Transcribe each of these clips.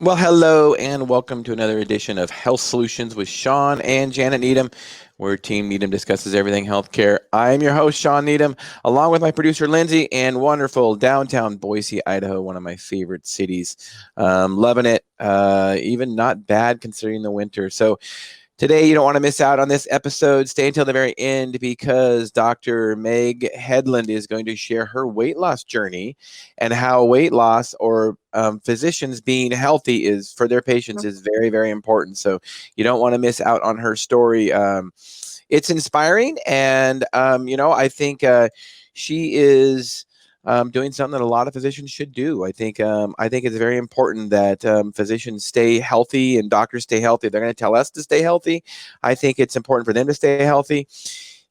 Well, hello and welcome to another edition of Health Solutions with Shawn and Janet Needham, where Team Needham discusses everything healthcare. I'm your host, Shawn Needham, along with my producer, Lindsay, and wonderful downtown Boise, Idaho, one of my favorite cities. Loving it, even not bad considering the winter. So today, you don't want to miss out on this episode. Stay until the very end because Dr. Meg Hedlund is going to share her weight loss journey and how weight loss or physicians being healthy is for their patients is very, very important. So you don't want to miss out on her story. It's inspiring, and I think she is doing something that a lot of physicians should do. I think it's very important that physicians stay healthy and doctors stay healthy. They're going to tell us to stay healthy. I think it's important for them to stay healthy.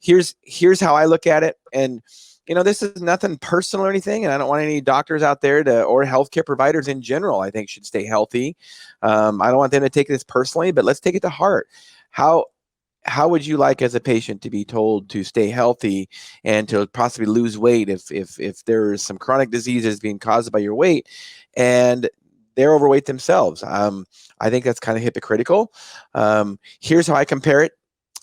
Here's how I look at it, and this is nothing personal or anything, and I don't want any doctors out there or healthcare providers in general, I think, should stay healthy. I don't want them to take this personally, but let's take it to heart. How how would you like as a patient to be told to stay healthy and to possibly lose weight if there's some chronic diseases being caused by your weight and they're overweight themselves? I think that's kind of hypocritical. Here's how I compare it.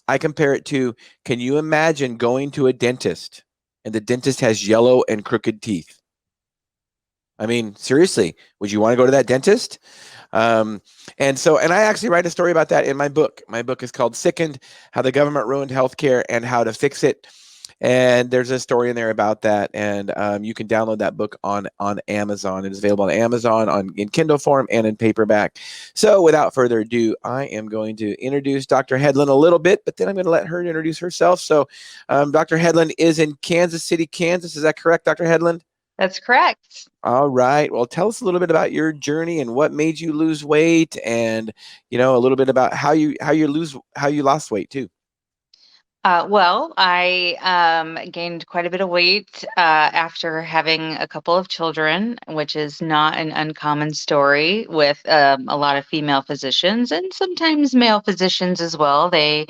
I compare it to, can you imagine going to a dentist and the dentist has yellow and crooked teeth? I mean, seriously, would you want to go to that dentist? And I actually write a story about that in my book. My book is called Sickened, How the Government Ruined Healthcare and How to Fix It. And there's a story in there about that. And you can download that book on Amazon. It is available on Amazon in Kindle form and in paperback. So without further ado, I am going to introduce Dr. Hedlund a little bit, but then I'm going to let her introduce herself. So Dr. Hedlund is in Kansas City, Kansas. Is that correct, Dr. Hedlund? That's correct. All right. Well, tell us a little bit about your journey and what made you lose weight, and a little bit about how you lost weight too. I gained quite a bit of weight after having a couple of children, which is not an uncommon story with a lot of female physicians and sometimes male physicians as well. They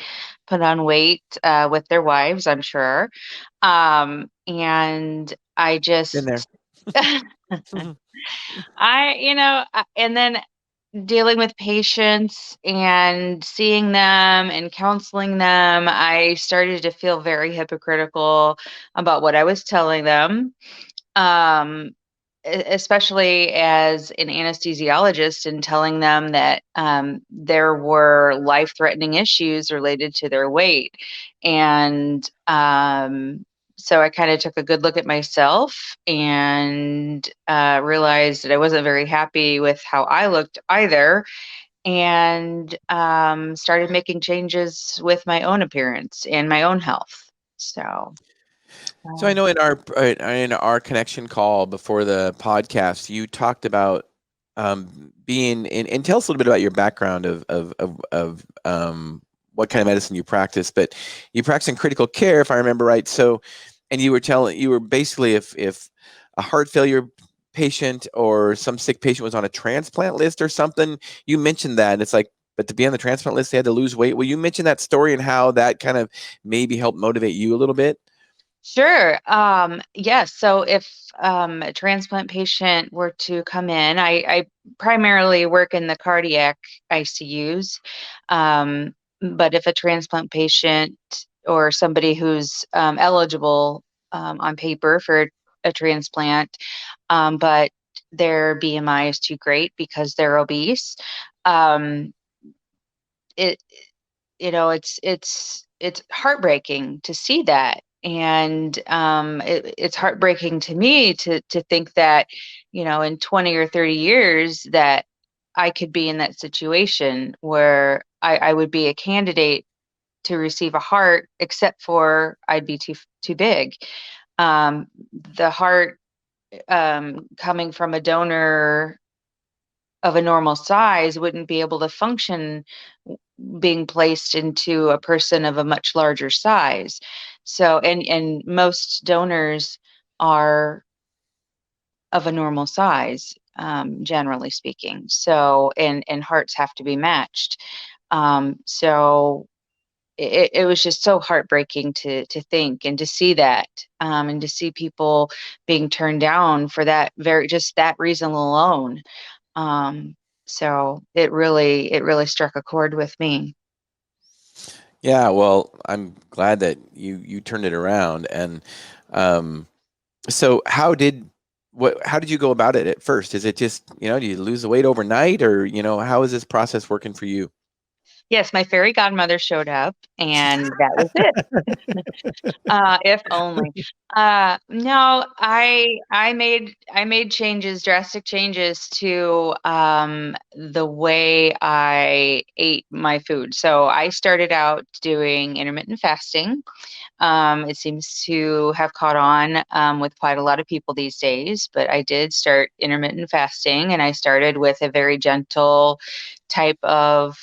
put on weight with their wives, I'm sure. And I Been there. just, and then dealing with patients and seeing them and counseling them, I started to feel very hypocritical about what I was telling them, especially as an anesthesiologist, and telling them that there were life-threatening issues related to their weight. And so I kind of took a good look at myself and realized that I wasn't very happy with how I looked either, and started making changes with my own appearance and my own health. So, So I um, know in our connection call before the podcast, you talked about being in, and tell us a little bit about your background of what kind of medicine you practice. But you practice in critical care, if I remember right. So, and you were basically, if a heart failure patient or some sick patient was on a transplant list or something, you mentioned that, and it's like, but to be on the transplant list, they had to lose weight. Will you mention that story and how that kind of maybe helped motivate you a little bit? sure. Yes. So if a transplant patient were to come in, I primarily work in the cardiac ICUs. But if a transplant patient or somebody who's eligible on paper for a transplant, but their BMI is too great because they're obese, um, it it's heartbreaking to see that. And it's heartbreaking to me to think that, in 20 or 30 years that I could be in that situation where I would be a candidate to receive a heart, except for I'd be too big. The heart, coming from a donor of a normal size, wouldn't be able to function being placed into a person of a much larger size. So, and most donors are of a normal size, generally speaking. So, and hearts have to be matched. So it was just so heartbreaking to think and to see that, and to see people being turned down for that, just that reason alone. Um, So it really struck a chord with me. Yeah, well, I'm glad that you turned it around. And um, so how did you go about it at first? Is it just, do you lose the weight overnight, or, how is this process working for you? Yes, my fairy godmother showed up, and that was it. If only. No, I made changes, drastic changes to the way I ate my food. So I started out doing intermittent fasting. It seems to have caught on with quite a lot of people these days, but I did start intermittent fasting, and I started with a very gentle type of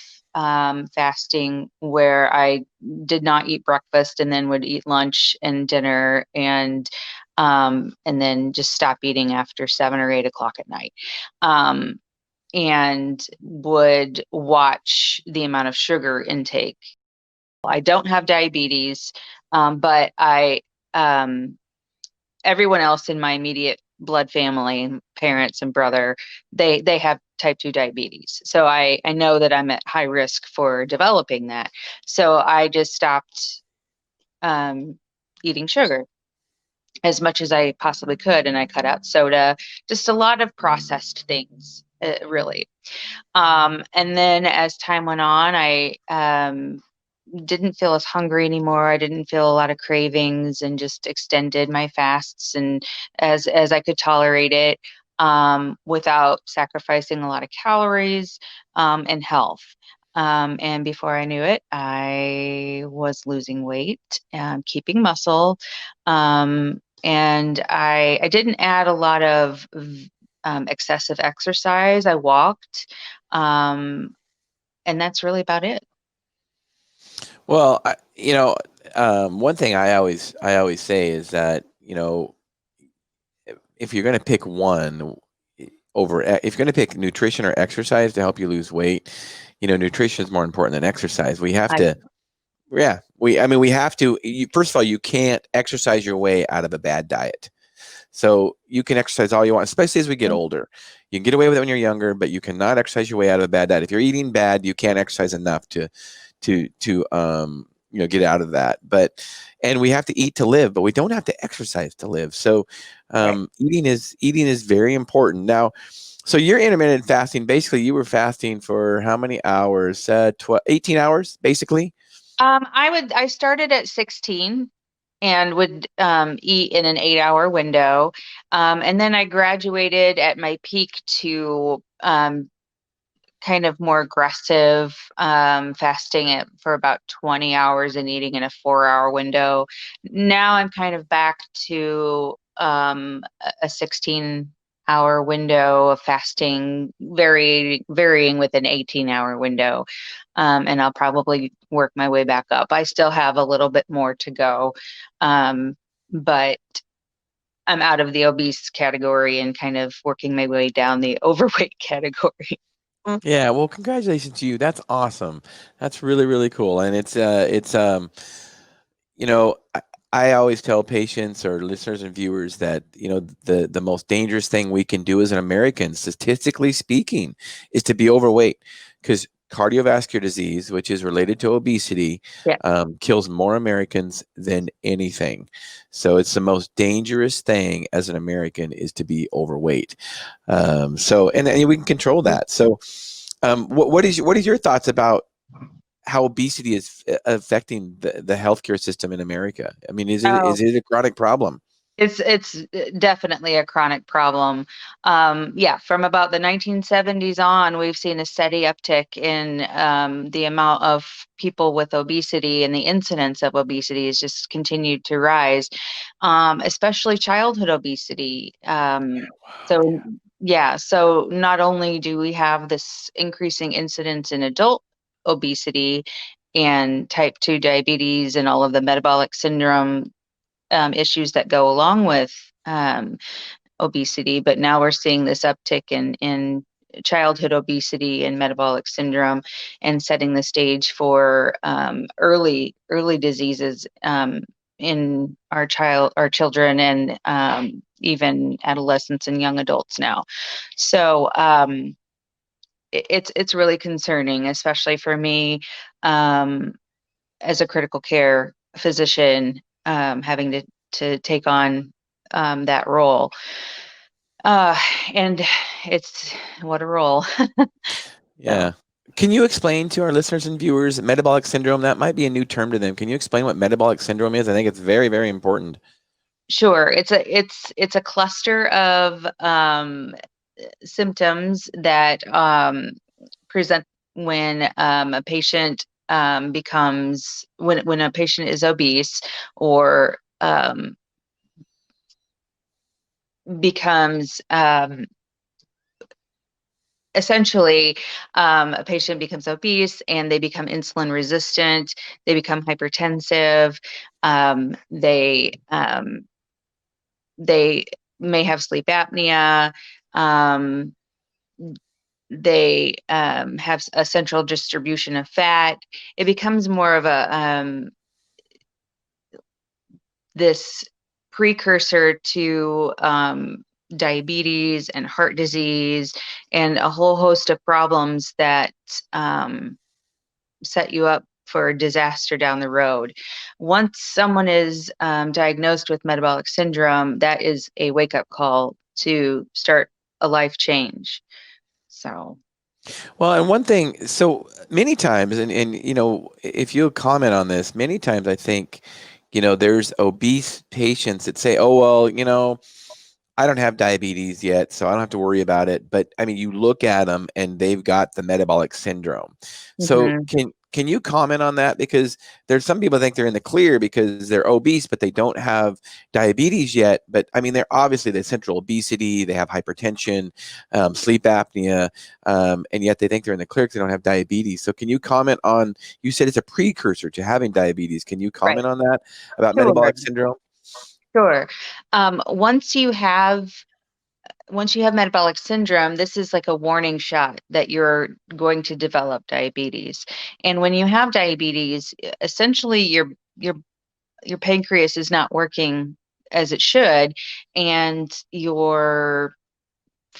fasting where I did not eat breakfast and then would eat lunch and dinner and then just stop eating after 7 or 8 o'clock at night. Um, and would watch the amount of sugar intake. I don't have diabetes, but um, everyone else in my immediate blood family, parents and brother, they have type 2 diabetes. So I know that I'm at high risk for developing that. So I just stopped um, eating sugar as much as I possibly could, and I cut out soda, just a lot of processed things, really. And then as time went on, I didn't feel as hungry anymore. I didn't feel a lot of cravings, and just extended my fasts and as I could tolerate it, without sacrificing a lot of calories and health. And before I knew it, I was losing weight, keeping muscle, and I didn't add a lot of excessive exercise. I walked, um, and that's really about it. Well, one thing I always say is that, if you're going to pick one if you're going to pick nutrition or exercise to help you lose weight, nutrition is more important than exercise. We have I to, yeah, we have to, first of all, you can't exercise your way out of a bad diet. So you can exercise all you want, especially as we get older. You can get away with it when you're younger, but you cannot exercise your way out of a bad diet. If you're eating bad, you can't exercise enough to get out of that. And we have to eat to live, but we don't have to exercise to live. So Right. eating is very important. Now, so you're intermittent fasting. Basically, you were fasting for how many hours? 18 hours, basically. I started at 16 and would eat in an 8-hour window. And then I graduated at my peak to kind of more aggressive fasting for about 20 hours and eating in a 4-hour window. Now I'm kind of back to a 16-hour window of fasting, varying with an 18-hour window. And I'll probably work my way back up. I still have a little bit more to go, but I'm out of the obese category and kind of working my way down the overweight category. Yeah, well, congratulations to you. That's awesome. That's really, really cool. And you know, I, I always tell patients or listeners and viewers that, the most dangerous thing we can do as an American, statistically speaking, is to be overweight, because cardiovascular disease, which is related to obesity, Yeah. kills more Americans than anything. So it's the most dangerous thing as an American is to be overweight. And we can control that. So, what is your thoughts about how obesity is affecting the healthcare system in America? I mean, is it Oh, is it a chronic problem? it's definitely a chronic problem. Yeah, from about the 1970s on, we've seen a steady uptick in the amount of people with obesity, and the incidence of obesity has just continued to rise, especially childhood obesity. So yeah, so not only do we have this increasing incidence in adult obesity and type 2 diabetes and all of the metabolic syndrome issues that go along with obesity, but now we're seeing this uptick in childhood obesity and metabolic syndrome, and setting the stage for early diseases in our children, and even adolescents and young adults now. So it's really concerning, especially for me, as a critical care physician, having to take on that role. And it's what a role. Yeah. So Can you explain to our listeners and viewers metabolic syndrome? That might be a new term to them. Can you explain what metabolic syndrome is? I think it's very, very important. sure, it's a cluster of symptoms that present when a patient becomes when a patient is obese or becomes essentially a patient becomes obese and they become insulin resistant, they become hypertensive, they may have sleep apnea, um, they have a central distribution of fat. It becomes more of a this precursor to diabetes and heart disease and a whole host of problems that um, set you up for disaster down the road. Once someone is diagnosed with metabolic syndrome, that is a wake up call to start a life change. So, Well, and one thing, so many times, and if you'll comment on this, many times I think, there's obese patients that say, oh, well, I don't have diabetes yet, so I don't have to worry about it. But I mean, you look at them and they've got the metabolic syndrome. So mhm. can you comment on that? Because there's some people think they're in the clear because they're obese, but they don't have diabetes yet. But I mean, they're obviously the central obesity, they have hypertension, sleep apnea, and yet they think they're in the clear because they don't have diabetes. So can you comment on? You said it's a precursor to having diabetes. Can you Right. comment on that about Sure. metabolic syndrome? Sure. Um, once you have once you have metabolic syndrome, this is like a warning shot that you're going to develop diabetes. And when you have diabetes, essentially your pancreas is not working as it should, and for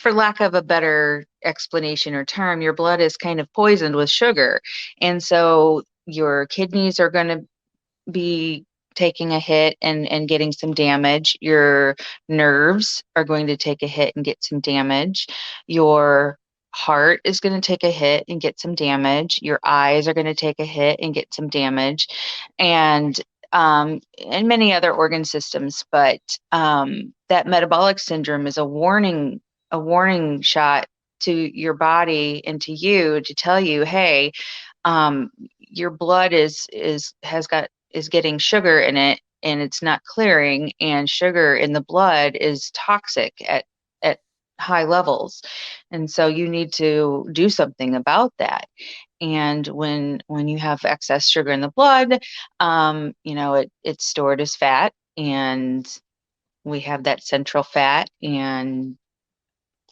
lack of a better explanation or term, your blood is kind of poisoned with sugar. And so your kidneys are going to be taking a hit and getting some damage. Your nerves are going to take a hit and get some damage. Your heart is going to take a hit and get some damage. Your eyes are going to take a hit and get some damage, and and many other organ systems. But that metabolic syndrome is a warning shot to your body and to you to tell you, hey, your blood is getting sugar in it and it's not clearing, and sugar in the blood is toxic at high levels, and so you need to do something about that. And when you have excess sugar in the blood, it's stored as fat, and we have that central fat, and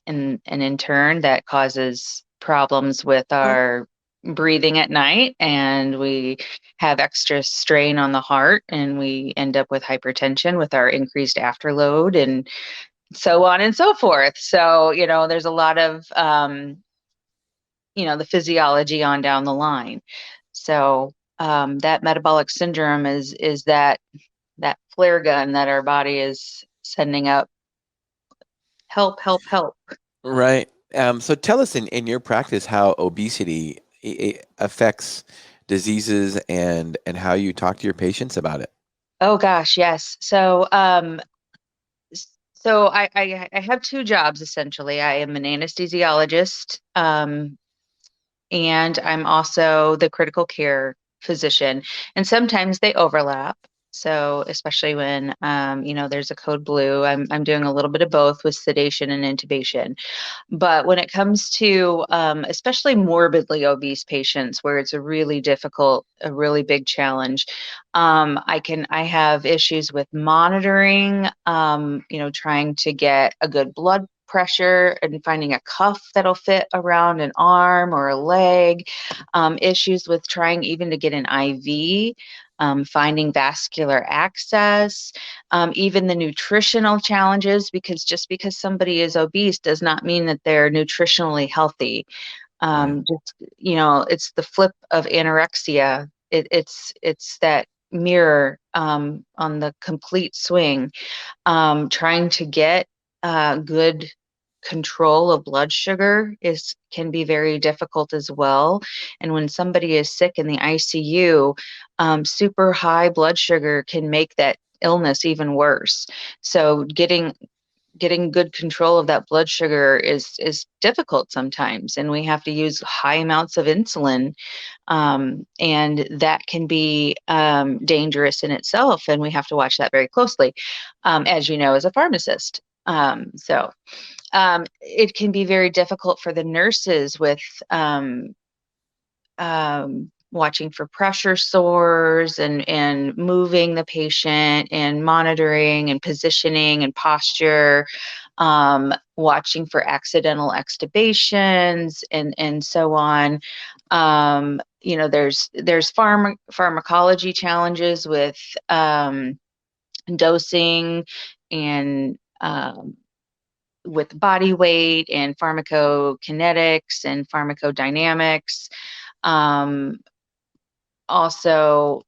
in turn that causes problems with our breathing at night, and we have extra strain on the heart, and we end up with hypertension with our increased afterload, and so on and so forth. So there's a lot of the physiology on down the line. So that metabolic syndrome is that flare gun that our body is sending up. Help, help, help. Right. So tell us in your practice how obesity affects diseases and how you talk to your patients about it. Oh gosh, yes. So I have two jobs essentially. I am an anesthesiologist, and I'm also the critical care physician. And sometimes they overlap. So especially when there's a code blue, I'm doing a little bit of both with sedation and intubation. But when it comes to especially morbidly obese patients, where it's a really big challenge, I have issues with monitoring, trying to get a good blood pressure and finding a cuff that'll fit around an arm or a leg, issues with trying even to get an IV. Finding vascular access, even the nutritional challenges, because just because somebody is obese does not mean that they're nutritionally healthy. Just, it's the flip of anorexia. It's that mirror on the complete swing. Trying to get good control of blood sugar can be very difficult as well. And when somebody is sick in the ICU, super high blood sugar can make that illness even worse. So getting good control of that blood sugar is difficult sometimes, and we have to use high amounts of insulin, and that can be dangerous in itself, and we have to watch that very closely, as you know, as a pharmacist. It can be very difficult for the nurses with watching for pressure sores and moving the patient and monitoring and positioning and posture, watching for accidental extubations and so on. There's pharmacology challenges with dosing and with body weight and pharmacokinetics and pharmacodynamics. Also,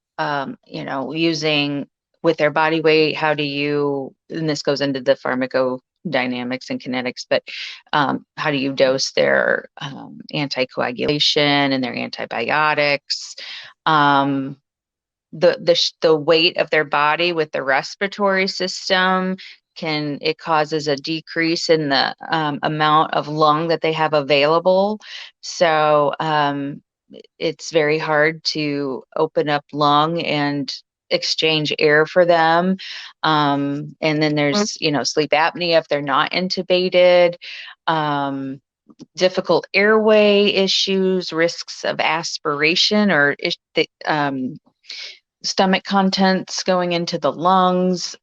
using with their body weight, and this goes into the pharmacodynamics and kinetics, but how do you dose their anticoagulation and their antibiotics? The weight of their body with the respiratory system causes a decrease in the amount of lung that they have available. So it's very hard to open up lung and exchange air for them. And then there's, sleep apnea if they're not intubated, difficult airway issues, risks of aspiration or stomach contents going into the lungs,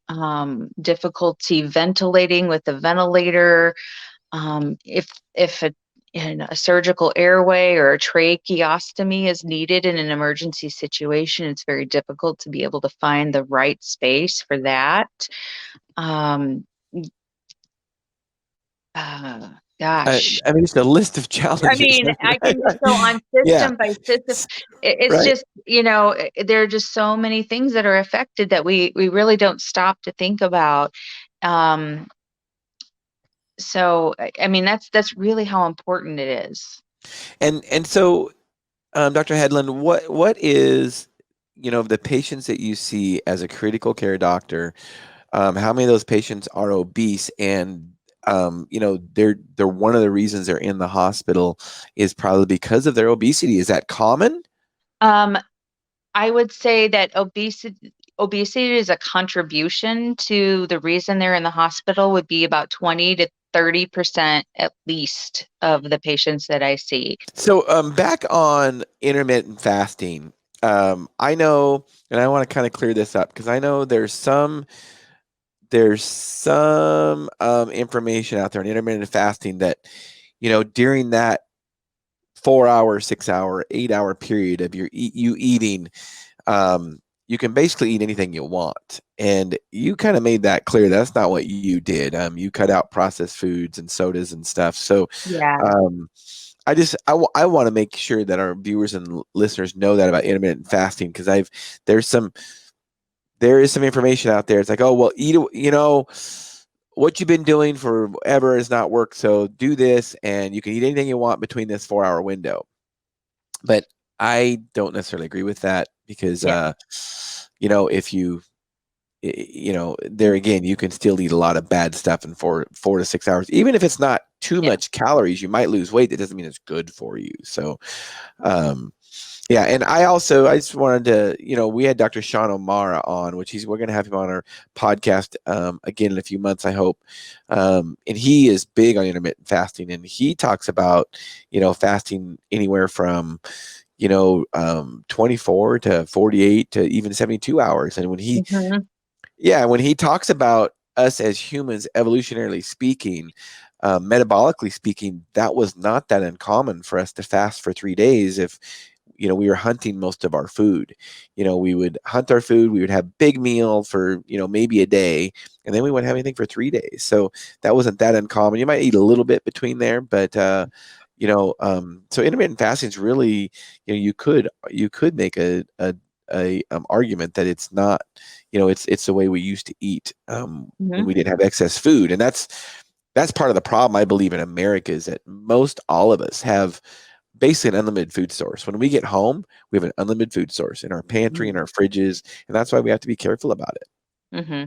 difficulty ventilating with the ventilator. If a surgical airway or a tracheostomy is needed in an emergency situation, it's very difficult to be able to find the right space for that. Gosh. I mean, it's a list of challenges. I mean, I can just go on system by system. It's right. just, there are just so many things that are affected that we really don't stop to think about. So, I mean, that's really how important it is. And so, Dr. Hedlund, what is, the patients that you see as a critical care doctor, how many of those patients are obese? And they're one of the reasons they're in the hospital is probably because of their obesity. Is that common? I would say that obesity is a contribution to the reason they're in the hospital would be about 20 to 30% at least of the patients that I see. So back on intermittent fasting, I know, and I want to kind of clear this up because I know there's some information out there on intermittent fasting that, during that 4-hour, 6-hour, 8-hour period of you eating, you can basically eat anything you want. And you kind of made that clear. That's not what you did. You cut out processed foods and sodas and stuff. So Yeah. I want to make sure that our viewers and listeners know that about intermittent fasting, because there is some information out there. It's like, oh, well, what you've been doing forever has not worked. So do this and you can eat anything you want between this 4-hour window. But I don't necessarily agree with that because, if you, there again, you can still eat a lot of bad stuff in 4 to 6 hours. Even if it's not too much calories, you might lose weight. That doesn't mean it's good for you. So, and I just wanted to, we had Dr. Shawn O'Mara on, we're going to have him on our podcast again in a few months, I hope. And he is big on intermittent fasting, and he talks about, fasting anywhere from, 24 to 48 to even 72 hours. And when he talks about us as humans, evolutionarily speaking, metabolically speaking, that was not that uncommon for us to fast for 3 days if we were hunting most of our food. We would hunt our food, we would have big meal for maybe a day, and then we wouldn't have anything for 3 days. So that wasn't that uncommon. You might eat a little bit between there, but So intermittent fasting is really, you could make a argument that it's not, it's the way we used to eat, when Hmm. we didn't have excess food. And that's part of the problem, I believe, in America, is that most all of us have basically an unlimited food source. When we get home, we have an unlimited food source in our pantry, in our fridges, and that's why we have to be careful about it. Hmm.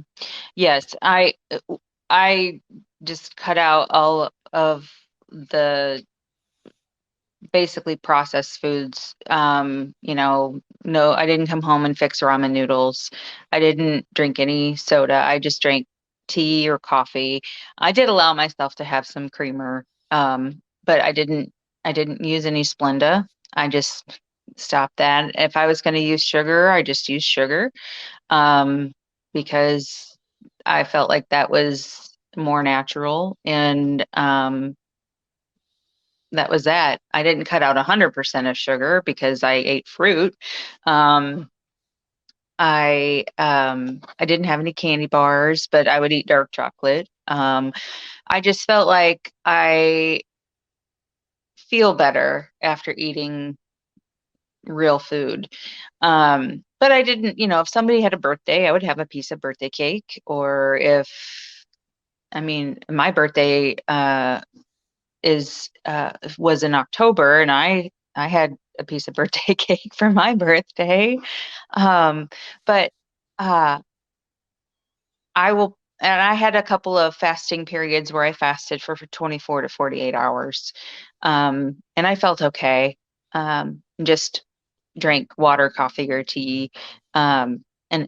Yes, I just cut out all of the basically processed foods. No, I didn't come home and fix ramen noodles. I didn't drink any soda. I just drank tea or coffee. I did allow myself to have some creamer, but I didn't use any Splenda. I just stopped that. If I was going to use sugar, I just used sugar, um, because I felt like that was more natural, and that was that. I didn't cut out 100% of sugar because I ate fruit. Um, I didn't have any candy bars, but I would eat dark chocolate. I just felt like I feel better after eating real food. But I didn't, if somebody had a birthday, I would have a piece of birthday cake. Or I mean, my birthday is was in October, and I had a piece of birthday cake for my birthday. Um, but uh, I will, and I had a couple of fasting periods where I fasted for 24 to 48 hours, and I felt okay. Just drank water, coffee, or tea, and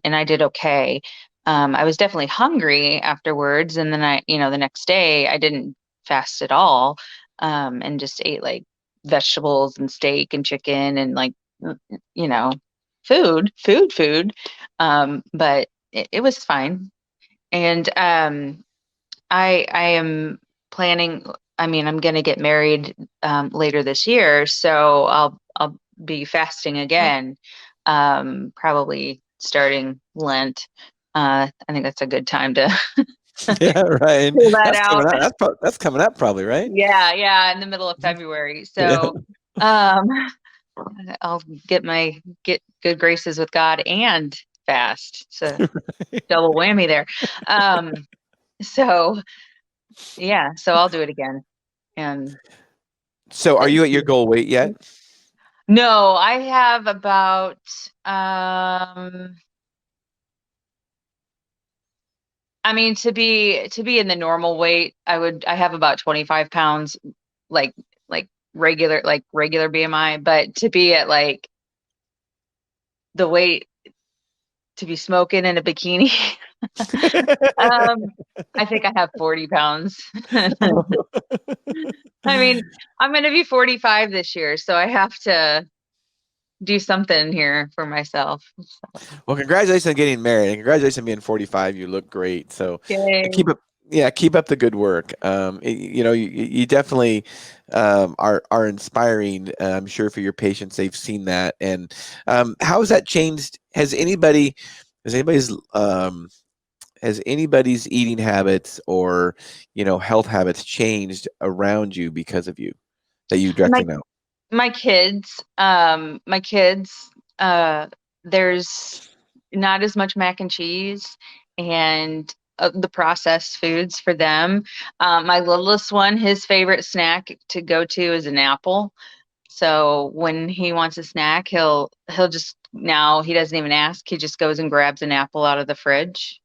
I did okay. I was definitely hungry afterwards, and then the next day I didn't fast at all, and just ate like vegetables and steak and chicken and like you know food. But it was fine, and I am planning. I mean, I'm going to get married later this year, so I'll be fasting again, probably starting Lent. I think that's a good time to Yeah, right. pull that That's coming out. up. That's coming up probably, right? Yeah, yeah, in the middle of February. Yeah. So I'll get good graces with God and fast. It's a double whammy there. Um, so yeah, so I'll do it again. And So are you at your goal weight yet? no, I have about um I mean, to be in the normal weight, I have about 25 pounds, like regular BMI, but to be at like the weight to be smoking in a bikini, um, I think I have 40 pounds. I mean, I'm gonna be 45 this year, so I have to do something here for myself. Well, congratulations on getting married, and congratulations on being 45. You look great. So Yay. keep up, yeah, keep up the good work. You definitely are inspiring. I'm sure for your patients, they've seen that. And how has that changed? Has anybody's has anybody's eating habits or health habits changed around you because of you that you My directly know? my kids, uh, there's not as much mac and cheese and the processed foods for them. My littlest one, his favorite snack to go to is an apple. So when he wants a snack, he'll just now he doesn't even ask. He just goes and grabs an apple out of the fridge.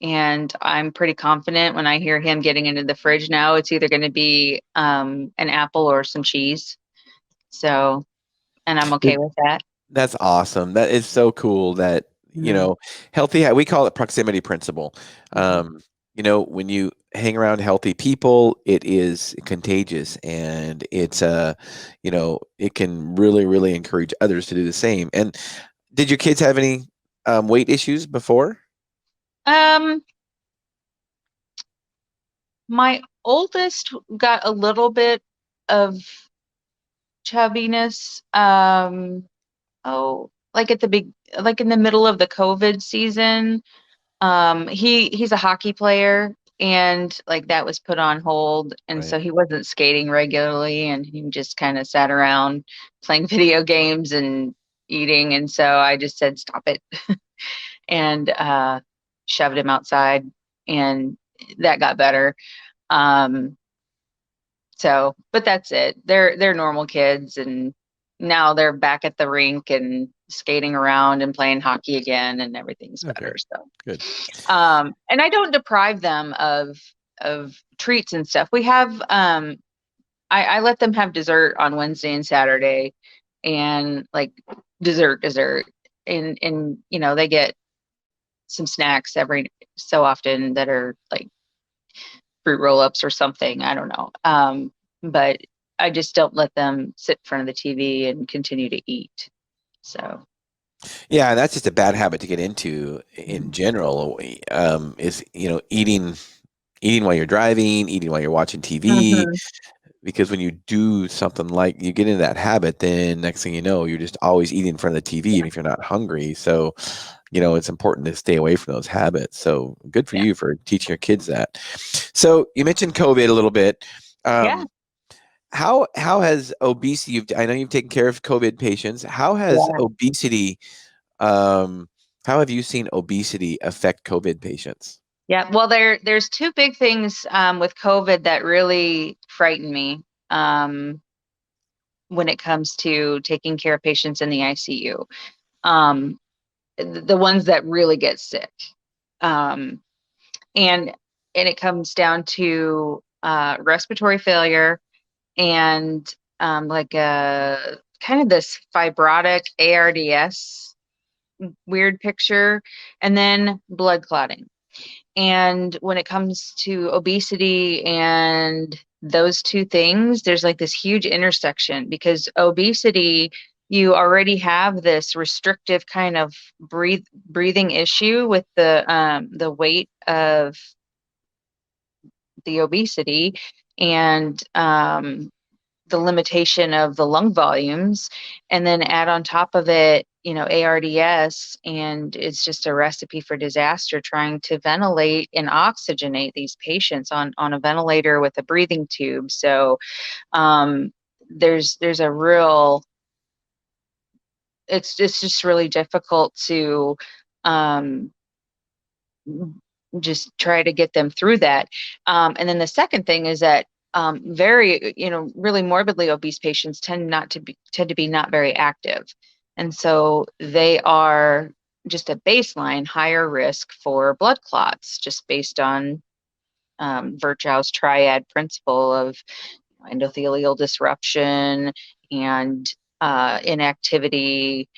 And I'm pretty confident when I hear him getting into the fridge now, it's either going to be an apple or some cheese. So, and I'm okay with that. That's awesome. That is so cool that, Mhm. we call it proximity principle. Mhm. When you hang around healthy people, it is contagious, and it can really, really encourage others to do the same. And did your kids have any weight issues before? Um, my oldest got a little bit of chubbiness. Like at the big, like in the middle of the COVID season. He's a hockey player, and like that was put on hold, and Right. so he wasn't skating regularly, and he just kind of sat around playing video games and eating, and so I just said stop it and shoved him outside, and that got better. um so but that's it. They're normal kids, and now they're back at the rink and skating around and playing hockey again, and everything's Okay. better. So Good. and I don't deprive them of treats and stuff. We have I let them have dessert on Wednesday and Saturday, and like dessert, and you know, they get some snacks every so often that are like fruit roll-ups or something. I don't know. But I just don't let them sit in front of the TV and continue to eat. So Yeah, that's just a bad habit to get into in general. Is eating while you're driving, eating while you're watching TV. Mhm. Because when you do something like you get into that habit, then next thing you know, you're just always eating in front of the TV, even if you're not hungry. So, it's important to stay away from those habits. So good for Yeah. you for teaching your kids that. So you mentioned COVID a little bit. Yeah. How has obesity? I know you've taken care of COVID patients. How has Yeah. obesity? Um, how have you seen obesity affect COVID patients? Yeah. Well, there's two big things with COVID that really frighten me when it comes to taking care of patients in the ICU. Um, the ones that really get sick. Um, and and it comes down to respiratory failure and like a kind of this fibrotic ARDS weird picture, and then blood clotting. And when it comes to obesity and those two things, there's like this huge intersection, because obesity, you already have this restrictive kind of breathing issue with the weight of the obesity, and the limitation of the lung volumes, and then add on top of it, ARDS, and it's just a recipe for disaster trying to ventilate and oxygenate these patients on a ventilator with a breathing tube. So um, there's a real, it's just really difficult to um, just try to get them through that. And then the second thing is that very, really morbidly obese patients tend to be not very active. And so they are just a baseline higher risk for blood clots, just based on Virchow's triad principle of endothelial disruption and inactivity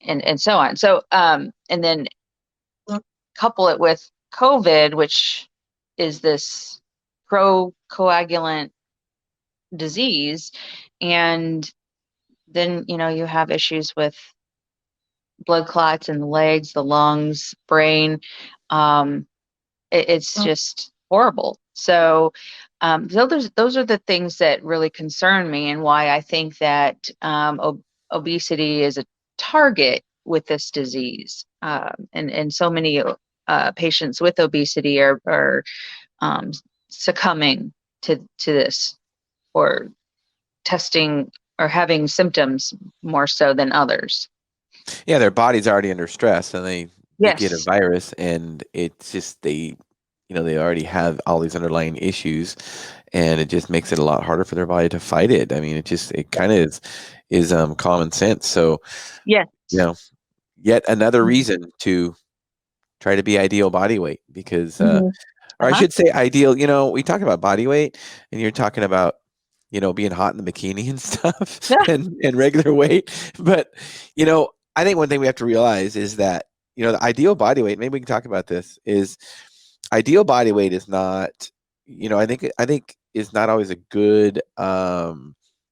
and so on. So, and then couple it with COVID, which is this procoagulant disease, and then you have issues with blood clots in the legs, the lungs, brain. Um, it's just horrible. So those are the things that really concern me, and why I think that obesity is a target with this disease. And so many patients with obesity are um, succumbing to this, or testing or having symptoms more so than others. Yeah, their body's already under stress, and they get a Yes. virus, and it's just they already have all these underlying issues, and it just makes it a lot harder for their body to fight it. I mean, it kind of is common sense. So, Yes. you know, yet another reason to try to be ideal body weight, because Mhm. or I Uh-huh. should say ideal, we talk about body weight, and you're talking about being hot in the bikini and stuff, and regular weight. But, I think one thing we have to realize is that, the ideal body weight, maybe we can talk about this, is ideal body weight is not, I think is not always a good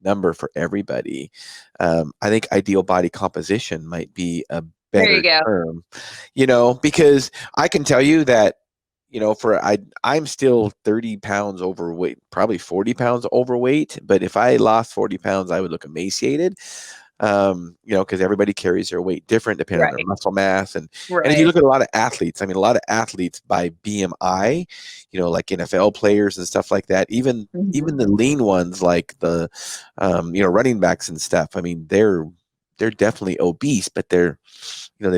number for everybody. I think ideal body composition might be a There you better go. term, because I can tell you that, I'm still 30 pounds overweight, probably 40 pounds overweight. But if I lost 40 pounds, I would look emaciated. Because everybody carries their weight different depending on their Right. muscle mass. And if you Right. look at a lot of athletes, I mean, a lot of athletes by BMI, like NFL players and stuff like that, even Mhm. the lean ones like the, running backs and stuff. I mean, they're definitely obese, but they've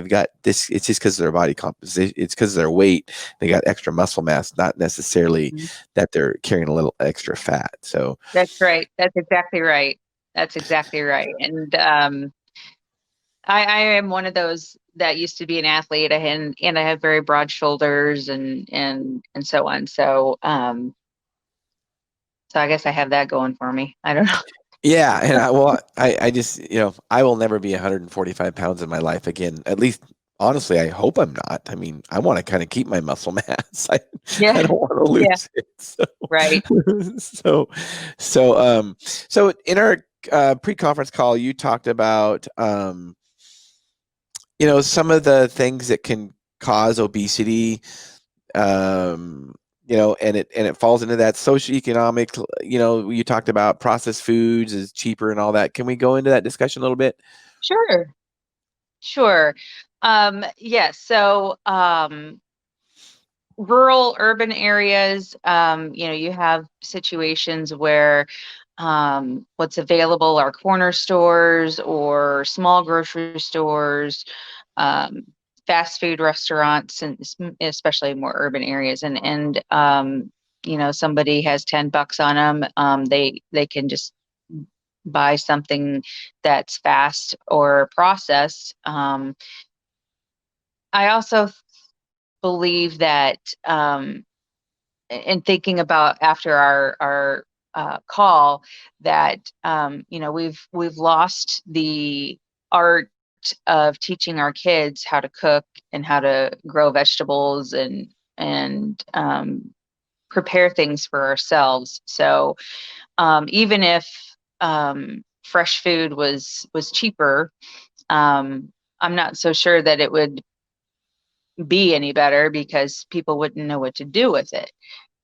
got this. It's just because of their body composition. It's because of their weight. They got extra muscle mass, not necessarily Mhm. that they're carrying a little extra fat. So That's right. That's exactly right. That's exactly right. And I am one of those that used to be an athlete, and I have very broad shoulders and so on. So I guess I have that going for me. I don't know. yeah, and I just I will never be 145 pounds in my life again. At least honestly, I hope I'm not. I mean, I want to kind of keep my muscle mass. I Yeah. don't want to Yeah. lose it. So Right. so so in our pre-conference call, you talked about some of the things that can cause obesity, and it falls into that socioeconomic, you talked about processed foods is cheaper and all that. Can we go into that discussion a little bit? Sure. Sure. Yes. So, rural urban areas, you have situations where what's available are corner stores or small grocery stores, um, fast food restaurants, and especially more urban areas. And somebody has $10 on them, they can just buy something that's fast or processed. I also believe that in thinking about after our call that we've lost the art of teaching our kids how to cook and how to grow vegetables and prepare things for ourselves. So even if fresh food was cheaper, I'm not so sure that it would be any better because people wouldn't know what to do with it.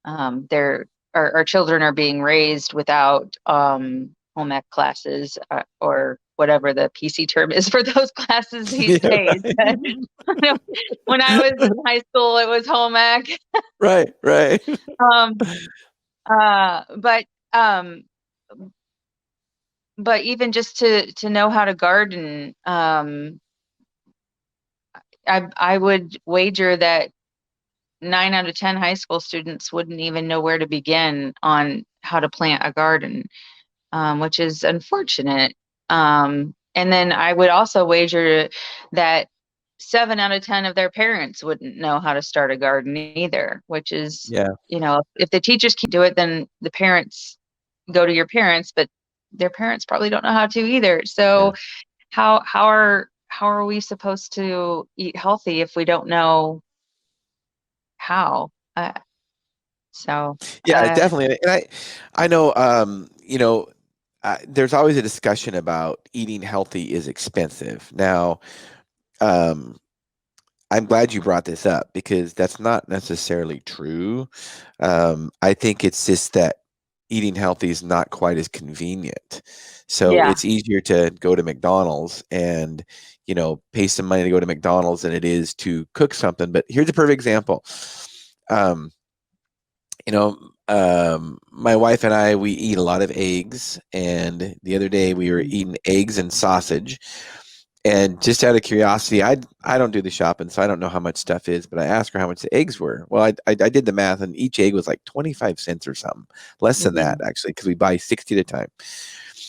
Our children are being raised without home ec classes, or whatever the PC term is for those classes these Yeah, days. When I was in high school, it was home ec. right, right. Um, uh, but um, but even just to know how to garden, I would wager that 9 out of 10 high school students wouldn't even know where to begin on how to plant a garden, which is unfortunate. And then I would also wager that 7 out of 10 of their parents wouldn't know how to start a garden either, which is, Yeah, if the teachers can't do it, then the parents go to your parents, but their parents probably don't know how to either. yeah. So how are we supposed to eat healthy if we don't know how? So, Yeah, definitely. And I know, there's always a discussion about eating healthy is expensive. Now, um, I'm glad you brought this up because that's not necessarily true. I think it's just that eating healthy is not quite as convenient. So yeah. it's easier to go to McDonald's and, pay some money to go to McDonald's than it is to cook something. But here's a perfect example. Um, my wife and I, we eat a lot of eggs. And the other day we were eating eggs and sausage. And just out of curiosity, I don't do the shopping, so I don't know how much stuff is. But I asked her how much the eggs were. Well, I did the math, and each egg was like 25 cents or something, less than that Mhm. actually, because we buy 60 at a time.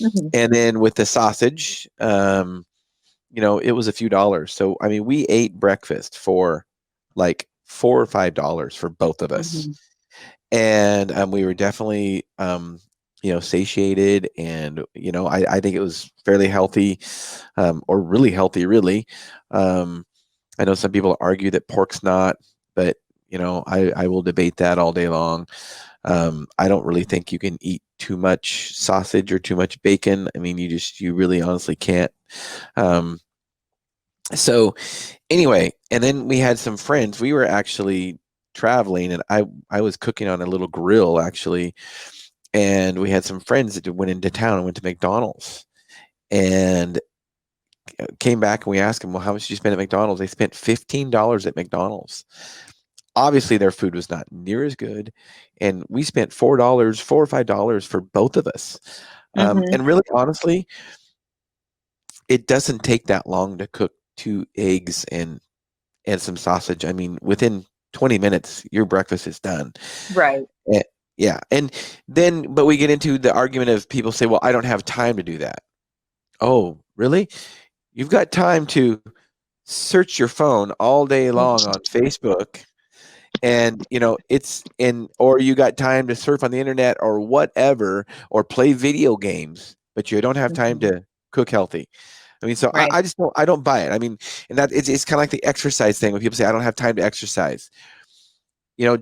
Mhm. And then with the sausage, it was a few dollars. So I mean, we ate breakfast for like $4 or $5 for both of us, Mhm. and we were definitely satiated, and I think it was fairly healthy, or really healthy, really. I know some people argue that pork's not, but I will debate that all day long. I don't really think you can eat too much sausage or too much bacon. I mean, you really honestly can't. um, so anyway, and then we had some friends. We were actually traveling, and I was cooking on a little grill actually, and we had some friends that went into town and went to McDonald's. And came back and we asked them, well, how much did you spend at McDonald's? They spent $15 at McDonald's. Obviously, their food was not near as good, and we spent $4, $4 or $5 for both of us. Mhm. And really, honestly, it doesn't take that long to cook 2 eggs and some sausage. I mean, within 20 minutes, your breakfast is done. Right. Eh, yeah, and then, but we get into the argument of people say, "Well, I don't have time to do that." Oh, really? You've got time to search your phone all day long on Facebook, and or you got time to surf on the internet or whatever, or play video games, but you don't have time Mhm. to cook healthy. I mean, so Right. I just don't buy it. I mean, and that it's kind of like the exercise thing when people say I don't have time to exercise.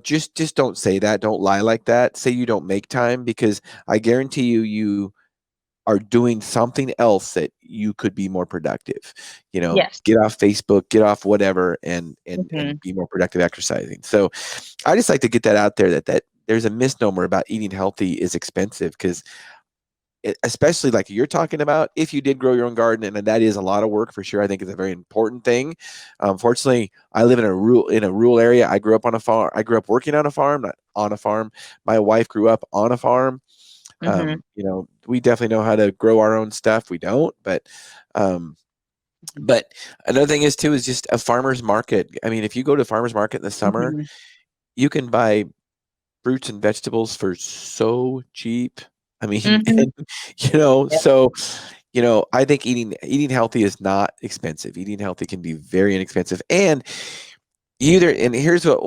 Just don't say that. Don't lie like that. Say you don't make time, because I guarantee you are doing something else that you could be more productive. Yes. Get off Facebook, get off whatever, and Mhm. be more productive exercising. So I just like to get that out there, that there's a misnomer about eating healthy is expensive, because especially like you're talking about, if you did grow your own garden, and that is a lot of work for sure. I think it's a very important thing. Fortunately, I live in a rural area. I grew up on a farm. I grew up working on a farm, not on a farm. My wife grew up on a farm. Mhm. We definitely know how to grow our own stuff. We don't, um, but another thing is too, is just a farmer's market. I mean, if you go to a farmer's market in the summer, Mhm. you can buy fruits and vegetables for so cheap. I mean, Mhm. Yep. so I think eating healthy is not expensive. Eating healthy can be very inexpensive, and here's what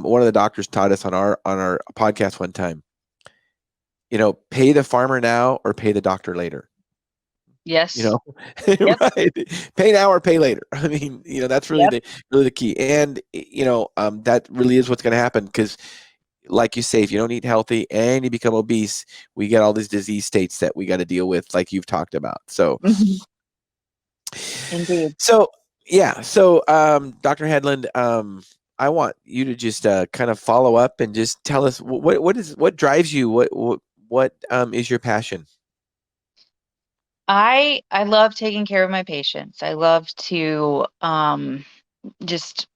one of the doctors taught us on our podcast one time. Pay the farmer now or pay the doctor later. You Yes. know, Yep. right? Pay now or pay later. I mean, that's really Yep. the key, and that really is what's going to happen, because like you say, if you don't eat healthy and you become obese, we get all these disease states that we got to deal with, like you've talked about. So, Mhm. Indeed. so yeah. So, Dr. Hedlund, I want you to just kind of follow up and just tell us what drives you, what is your passion? I love taking care of my patients. I love to just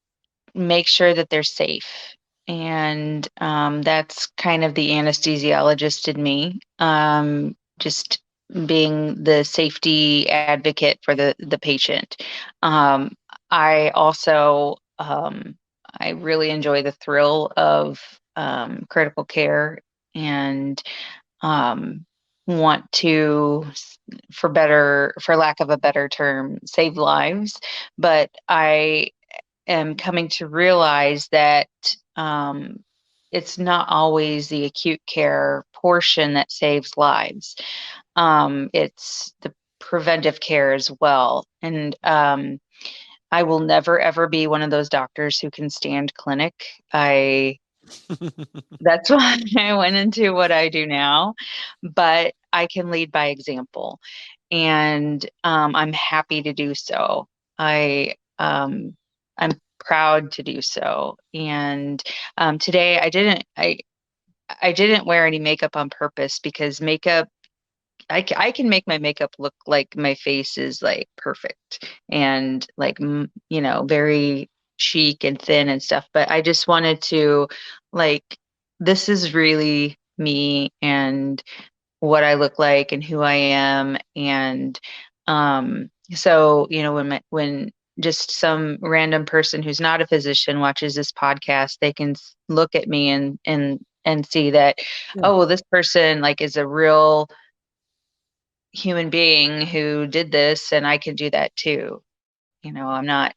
make sure that they're safe. And that's kind of the anesthesiologist in me. Just being the safety advocate for the patient. Um, I also I really enjoy the thrill of critical care, and um, want to, for lack of a better term, save lives. But I am coming to realize that um, it's not always the acute care portion that saves lives. It's the preventive care as well. And I will never ever be one of those doctors who can stand clinic. I That's why I went into what I do now, but I can lead by example, and I'm happy to do so. I'm proud to do so. And today I didn't wear any makeup on purpose, because makeup, I can make my makeup look like my face is like perfect and like very chic and thin and stuff, but I just wanted to, like, this is really me and what I look like and who I am. And so when just some random person who's not a physician watches this podcast, they can look at me and see that, Yeah. oh, well, this person like is a real human being who did this, and I can do that too. I'm not,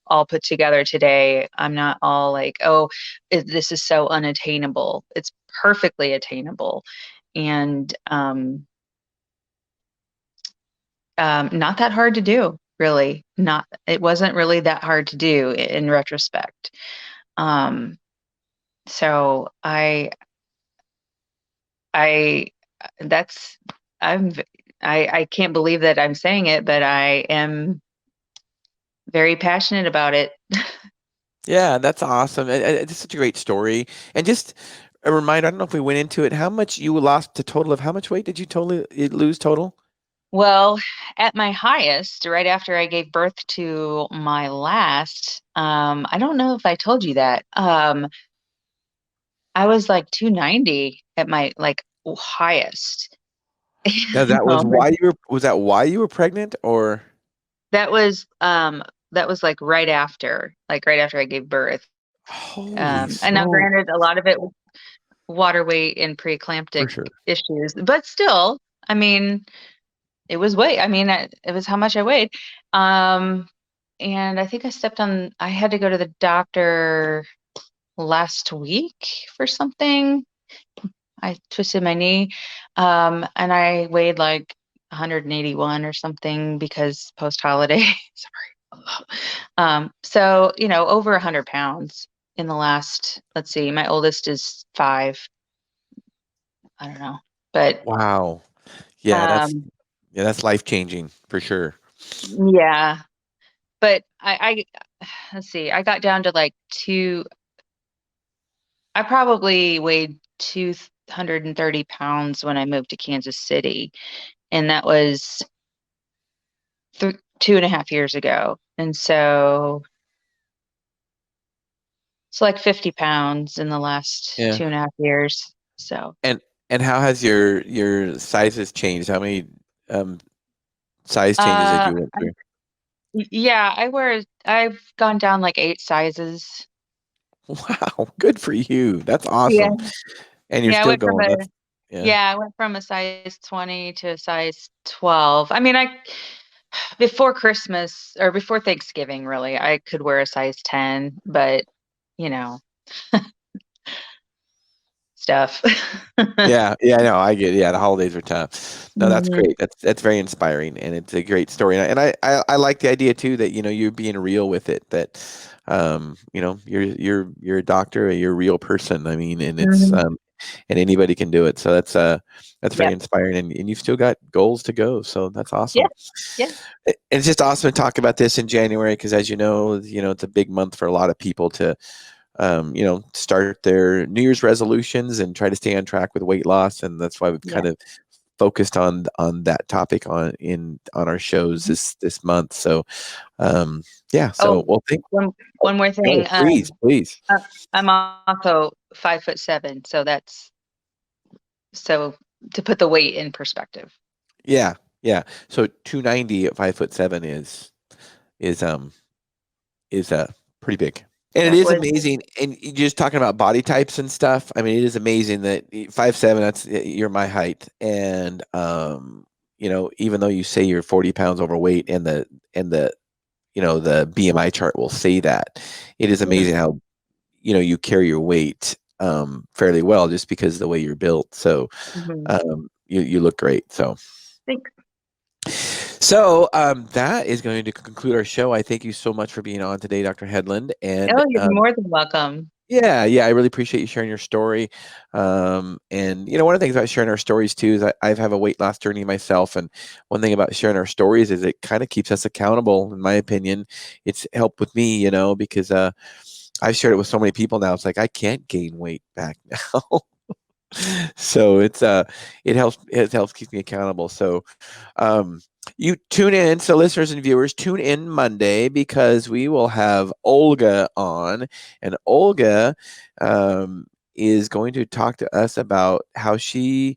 all put together today. I'm not all like, oh, this is so unattainable. It's perfectly attainable. And not that hard to do, really. Not, it wasn't really that hard to do in retrospect. Um, so I, that's, I'm, I can't believe that I'm saying it, but I am very passionate about it. Yeah, that's awesome. It's such a great story. And just a reminder, I don't know if we went into it, how much you lost to total of how much weight did you lose total? Well, at my highest, right after I gave birth to my last, I don't know if I told you that. I was like 290 at my like highest. Now You that was know, why you were pregnant, or that was like right after I gave birth. holy And now smoke, granted, a lot of it was water weight and for preeclamptic sure. issues, but still, I mean, it was weight. I mean, it was how much I weighed. Um, and I think I had to go to the doctor last week for something. I twisted my knee. And I weighed like 181 or something because post-holiday. Sorry. So, over 100 pounds in the last, let's see, my oldest is 5. I don't know. But Wow. Yeah, um, that's life changing for sure. yeah. But let's see, I got down to like I probably weighed 230 pounds when I moved to Kansas City. And that was 2.5 years ago. And so it's like 50 pounds in the last Yeah. 2.5 years. So, And how has your sizes changed? How many um size changes did uh, you went through? yeah, I've gone down like 8 sizes. Wow, good for you. That's Yeah. awesome. And you're Yeah, still going. That's yeah. I went from a size 20 to a size 12. I mean, before Christmas or before Thanksgiving, really, I could wear a size 10, but you know, stuff. Yeah, yeah, I know. I get. Yeah, the holidays are tough. No, that's Mhm. great. That's very inspiring, and it's a great story. And I like the idea too that you're being real with it. That you're a doctor, you're a real person. I mean, and it's Mhm. and anybody can do it. So that's very Yep. inspiring, and you've still got goals to go. So that's Yeah. awesome. Yeah. It's just awesome to talk about this in January because, as it's a big month for a lot of people to start their New Year's resolutions and try to stay on track with weight loss. And that's why we've Yeah. kind of focused on that topic on our shows Mhm. this month. So yeah. So Oh, well, think. one more Oh, thing. please, please. Uh, I'm also 5'7", so to put the weight in perspective. Yeah, yeah. So 290 at 5'7" is pretty big. And it That is was amazing. And you're just talking about body types and stuff. I mean, it is amazing that 5'7", you're my height. And even though you say you're 40 pounds overweight and the BMI chart will say that, it is Mhm. amazing how, you carry your weight fairly well just because of the way you're built. So Mhm. you look great. Thanks. So that is going to conclude our show. I thank you so much for being on today, Dr. Hedlund. And Oh, you're more than welcome. yeah, I really appreciate you sharing your story. And one of the things about sharing our stories too is I have a weight loss journey myself, and one thing about sharing our stories is it kind of keeps us accountable. In my opinion, it's helped with me, because I've shared it with so many people now. It's like I can't gain weight back now. So it helps keep me accountable. So you tune in, so listeners and viewers, tune in Monday because we will have Olga on, and Olga is going to talk to us about how she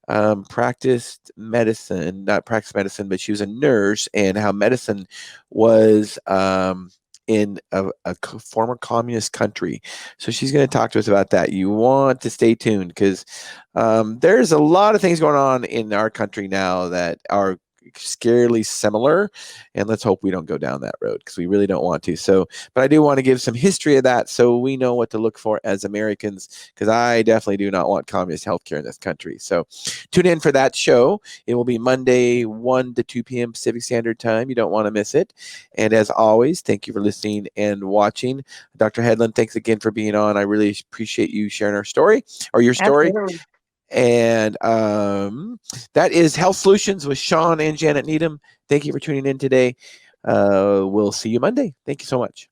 not practiced medicine, but she was a nurse, and how medicine was in a former communist country. So she's going to talk to us about that. You want to stay tuned because there's a lot of things going on in our country now that are scarily similar, and let's hope we don't go down that road because we really don't want to. So but I do want to give some history of that so we know what to look for as Americans, because I definitely do not want communist healthcare in this country. So tune in for that show. It will be Monday 1 to 2 p.m. Pacific Standard Time. You don't want to miss it. And as always, thank you for listening and watching. Dr. Hedlund, thanks again for being on. I really appreciate you sharing your story. Absolutely. And that is Health Solutions with Shawn and Janet Needham. Thank you for tuning in today. We'll see you Monday. Thank you so much.